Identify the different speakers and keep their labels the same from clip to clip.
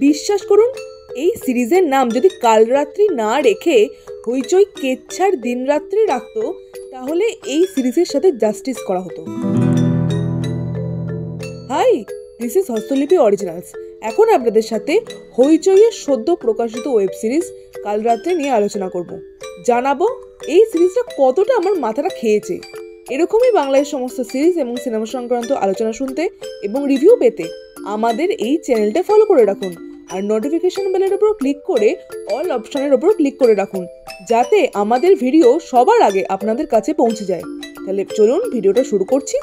Speaker 1: বিশ্বাস করুন, এই সিরিজের নাম যদি কাল রাত্রি না রেখে হইচই কেচ্ছার দিন রাত্রি রাখতো, তাহলে এই সিরিজের সাথে জাস্টিস করা হতো। Hi, this is Hastalipi originals. এখন আপনাদের সাথে হইচইয়ের সদ্য প্রকাশিত ওয়েব সিরিজ কাল রাত্রে নিয়ে আলোচনা করব। জানাবো এই সিরিজটা কতটা আমার মাথাটা খেয়েছে। এরকমই বাংলায় সমস্ত সিরিজ এবং সিনেমা সংক্রান্ত আলোচনা শুনতে এবং রিভিউ পেতে আমাদের এই চ্যানেলটা ফলো করে রাখুন আর নোটিফিকেশন বেলের উপর ক্লিক করে অল অপশনের উপর ক্লিক করে রাখুন, যাতে আমাদের ভিডিও সবার আগে আপনাদের কাছে পৌঁছে যায়। তাহলে চলুন ভিডিওটা শুরু করছি।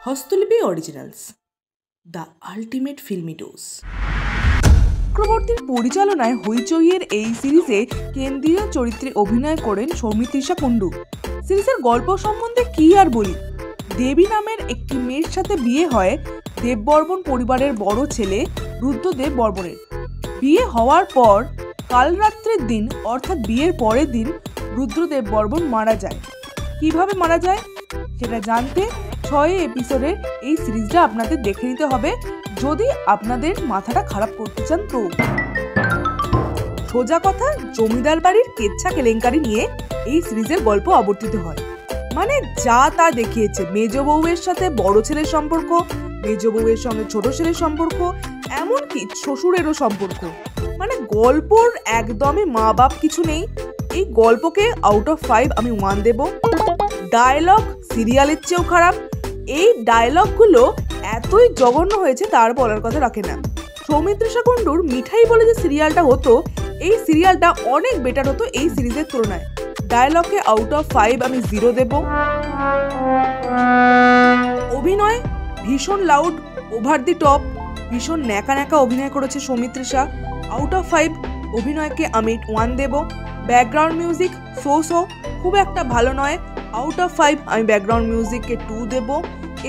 Speaker 1: Hastalipi originals, the ultimate filmy dose. চক্রবর্তীর পরিচালনায় হইচইয়ের এই সিরিজে কেন্দ্রীয় চরিত্রে অভিনয় করেন সৌমিত্রিষা কুণ্ডু। সিরিজের গল্প সম্বন্ধে কি আর বলি, দেবী নামের একটি মেয়ের সাথে বিয়ে হয় দেববর্মন পরিবারের বড় ছেলে রুদ্রদেব বর্মনের। বিয়ে হওয়ার পর কালরাত্রের দিন অর্থাৎ বিয়ের পরের দিন রুদ্রদেব বর্মন মারা যায়। কিভাবে মারা যায় সেটা জানতে 6 এপিসোডের এই সিরিজটা আপনাদের দেখে নিতে হবে, যদি আপনাদের মাথাটা খারাপ করতে চান। তো সোজা কথা, জমিদার বাড়ির কেচ্ছা কেলেঙ্কারি নিয়ে এই সিরিজের গল্প আবর্তিত হয়। মানে যা তা দেখিয়েছে, মেজ বউয়ের সাথে বড় ছেলের সম্পর্ক, মেজ বউয়ের সঙ্গে ছোট ছেলের সম্পর্ক, এমনকি শ্বশুরেরও সম্পর্ক। মানে গল্পর একদমই মা বাপ কিছু নেই। এই গল্পকে আউট অফ 5 আমি 1 দেব। ডায়লগ সিরিয়ালের চেয়েও খারাপ। এই ডায়লগগুলো এতই জঘন্য হয়েছে তার বলার কথা রাখে না। সৌমিত্রিষা কুণ্ডুর মিঠাই বলে যে সিরিয়ালটা হতো, এই সিরিয়ালটা অনেক বেটার হতো এই সিরিজের তুলনায়। ডায়লগকে আউট অফ 5 আমি 0 দেব। অভিনয় ভীষণ লাউড, ওভার দি টপ, ভীষণ ন্যাকা ন্যাকা অভিনয় করেছে সৌমিত্রিষা। আউট অফ 5 অভিনয়কে আমি 1 দেব। ব্যাকগ্রাউন্ড মিউজিক সো খুব একটা ভালো নয়। আউট অফ 5 আমি ব্যাকগ্রাউন্ড মিউজিককে 2 দেব।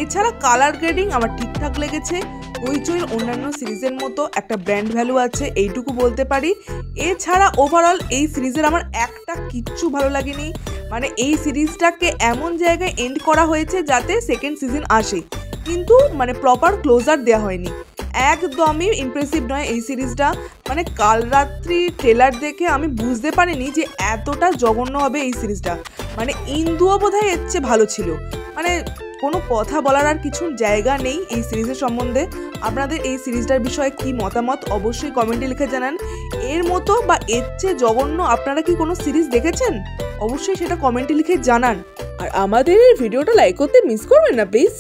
Speaker 1: এছাড়া কালার গ্রেডিং আমার ঠিকঠাক লেগেছে। হইচইয়ের অন্যান্য সিরিজের মতো একটা ব্র্যান্ড ভ্যালু আছে, এইটুকু বলতে পারি। এছাড়া ওভারঅল এই সিরিজের আমার একটা কিচ্ছু ভালো লাগেনি। মানে এই সিরিজটাকে এমন জায়গায় এন্ড করা হয়েছে যাতে সেকেন্ড সিজন আসে, কিন্তু মানে প্রপার ক্লোজার দেওয়া হয়নি। একদমই ইমপ্রেসিভ নয় এই সিরিজটা। মানে কাল রাত্রি ট্রেলার দেখে আমি বুঝতে পারিনি যে এতটা জঘন্য হবে এই সিরিজটা। মানে ইন্দুও বোধহয় এর চেয়ে ভালো ছিল। মানে কোনো কথা বলার আর কিছু জায়গা নেই এই সিরিজের সম্বন্ধে। আপনাদের এই সিরিজটার বিষয়ে কি মতামত অবশ্যই কমেন্টে লিখে জানান। এর মতো বা এর চেয়ে জঘন্য আপনারা কি কোনো সিরিজ দেখেছেন? অবশ্যই সেটা কমেন্টে লিখে জানান। আর আমাদের এই ভিডিওটা লাইক করতে মিস করবেন না প্লিজ।